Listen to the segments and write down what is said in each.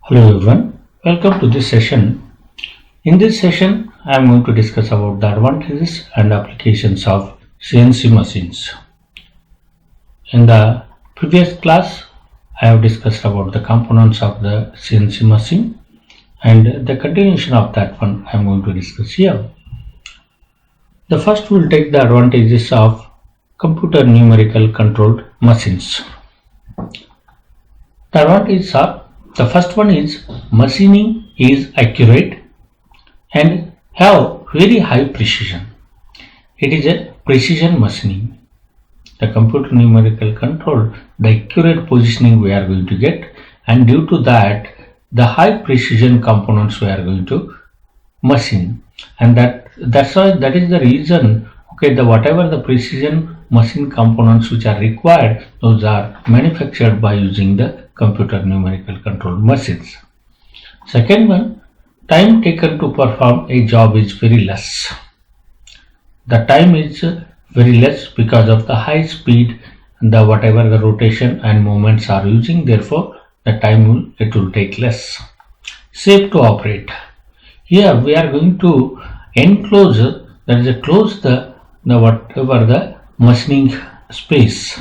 Hello everyone, welcome to this session. In this session, I am going to discuss about the advantages and applications of CNC machines. In the previous class, I have discussed about the components of the CNC machine, and the continuation of that one I am going to discuss here. The first will take the advantages of computer numerical controlled machines. The advantages are, the first one is machining is accurate and have very high precision. It is a precision machining. The computer numerical control, the accurate positioning we are going to get, and due to that the high precision components we are going to machine, and that's why that is the reason, okay, the whatever the precision machine components which are required, those are manufactured by using the computer numerical control machines. Second one, time taken to perform a job is very less. The time is very less because of the high speed, the whatever the rotation and movements are using, therefore the time it will take less. Safe to operate. Here we are going to enclose, that is a close the whatever the machining space,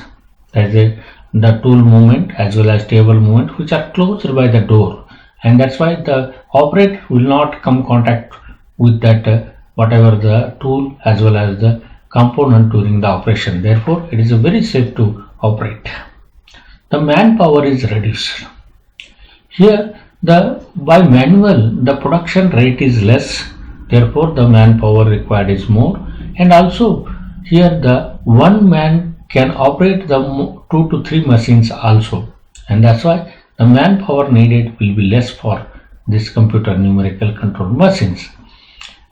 that is the tool movement as well as table movement, which are closed by the door, and that's why the operator will not come contact with that whatever the tool as well as the component during the operation. Therefore it is very safe to operate. The manpower is reduced. Here by manual the production rate is less, therefore the manpower required is more, and also here the one man can operate the 2 to 3 machines also, and that's why the manpower needed will be less for this computer numerical control machines,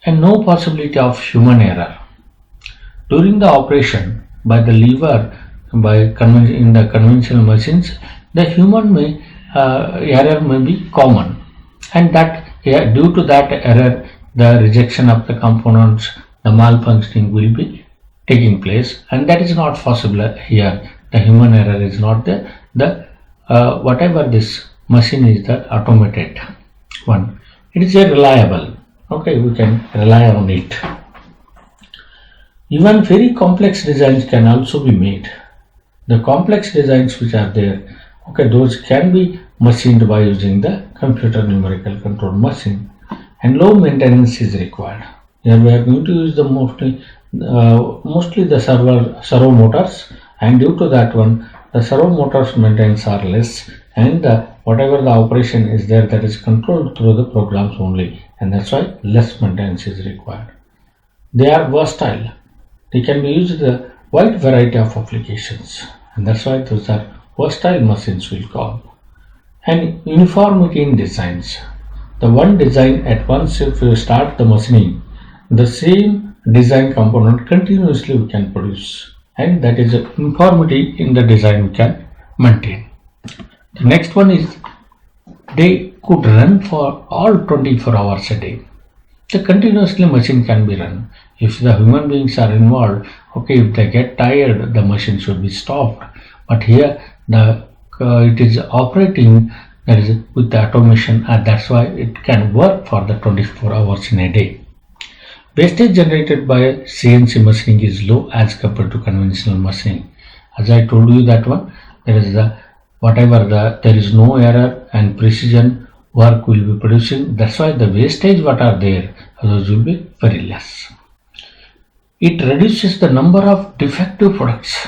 and no possibility of human error during the operation by the lever. In the conventional machines, the human error may be common, and that due to that error the rejection of the components, the malfunctioning will be taking place, and that is not possible here. The human error is not there. The whatever this machine is the automated one, it is a reliable, okay, we can rely on it. Even very complex designs can also be made. The complex designs which are there, okay, those can be machined by using the computer numerical control machine, and low maintenance is required. Here we are going to use the mostly the servo motors, and due to that one the servo motors maintenance are less, and whatever the operation is there, that is controlled through the programs only, and that's why less maintenance is required. They are versatile. They can be used in a wide variety of applications, and that's why those are versatile machines we'll call. And uniformity in designs. The one design at once, if you start the machining, the same design component continuously we can produce, and that is a uniformity in the design we can maintain. The next one is they could run for all 24 hours a day. The continuously machine can be run. If the human beings are involved, okay, if they get tired, the machine should be stopped. But here it is operating, that is with the automation, and that's why it can work for the 24 hours in a day. Wastage generated by CNC machining is low as compared to conventional machining. As I told you that one, there is there is no error and precision work will be producing. That's why the wastage what are there, those will be very less. It reduces the number of defective products.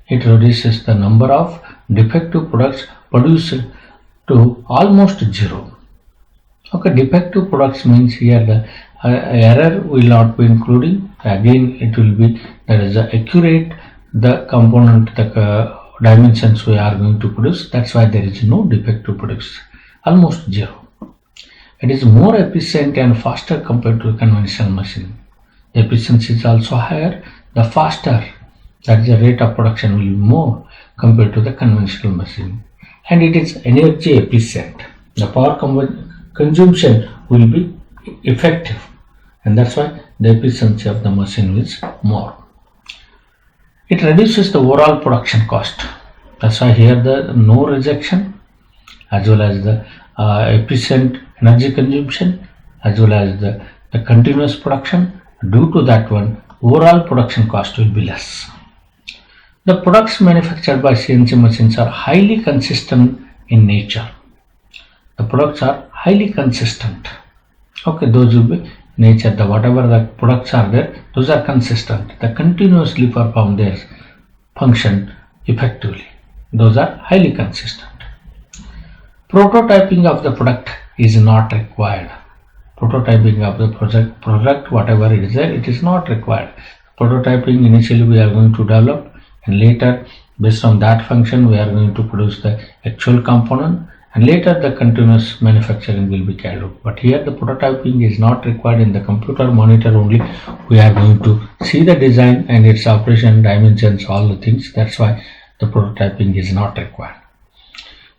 It reduces the number of defective products produced to almost zero. Okay, defective products means here the error will not be including. Again, it will be, that is accurate the component, the dimensions we are going to produce. That's why there is no defective products, almost zero. It is more efficient and faster compared to conventional machine. The efficiency is also higher. The faster, that is the rate of production will be more compared to the conventional machine, and it is energy efficient. The power consumption will be effective, and that's why the efficiency of the machine is more. It reduces the overall production cost. That's why here the no rejection as well as the efficient energy consumption as well as the continuous production. Due to that one, overall production cost will be less. The products manufactured by CNC machines are highly consistent in nature. The products are highly consistent. Okay, those will be nature. The whatever the products are there, those are consistent. They continuously perform their function effectively. Those are highly consistent. Prototyping of the product is not required. Prototyping of the product, whatever it is there, it is not required. Prototyping initially we are going to develop, and later based on that function we are going to produce the actual component, and later the continuous manufacturing will be carried out. But here the prototyping is not required. In the computer monitor only we are going to see the design and its operation, dimensions, all the things. That's why the prototyping is not required.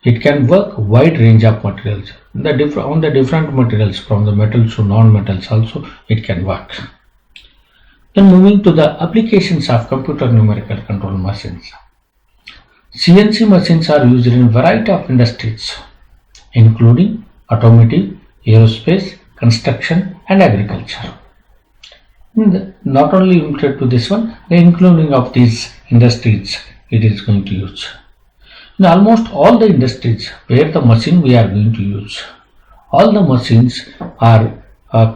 It can work wide range of materials. On the different materials, from the metals to non-metals also it can work. Then moving to the applications of computer numerical control machines. CNC machines are used in a variety of industries, including automotive, aerospace, construction, and agriculture. Not only limited to this one, the including of these industries it is going to use. In almost all the industries where the machine we are going to use, all the machines are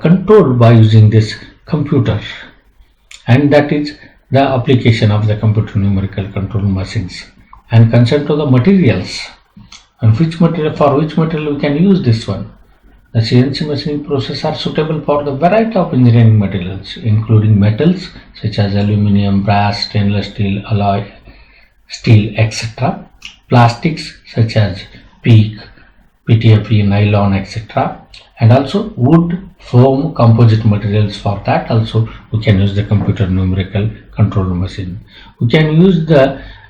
controlled by using this computer, and that is the application of the computer numerical control machines. And concerned to the materials, and for which material we can use this one. The CNC machining process are suitable for the variety of engineering materials, including metals such as aluminum, brass, stainless steel, alloy steel, etc. Plastics such as PEEK, PTFE, nylon, etc. And also wood, foam, composite materials. For that also we can use the computer numerical control machine. We can use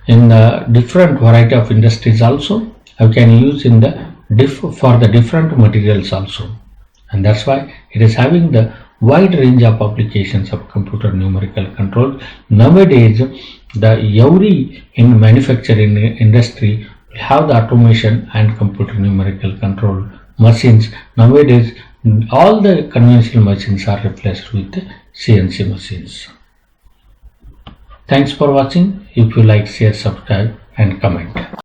in the different variety of industries also. I can use in the for the different materials also, and that's why it is having the wide range of applications of computer numerical control. Nowadays, every in manufacturing industry will have the automation and computer numerical control machines. Nowadays, all the conventional machines are replaced with the CNC machines. Thanks for watching. If you like, share, subscribe, and comment.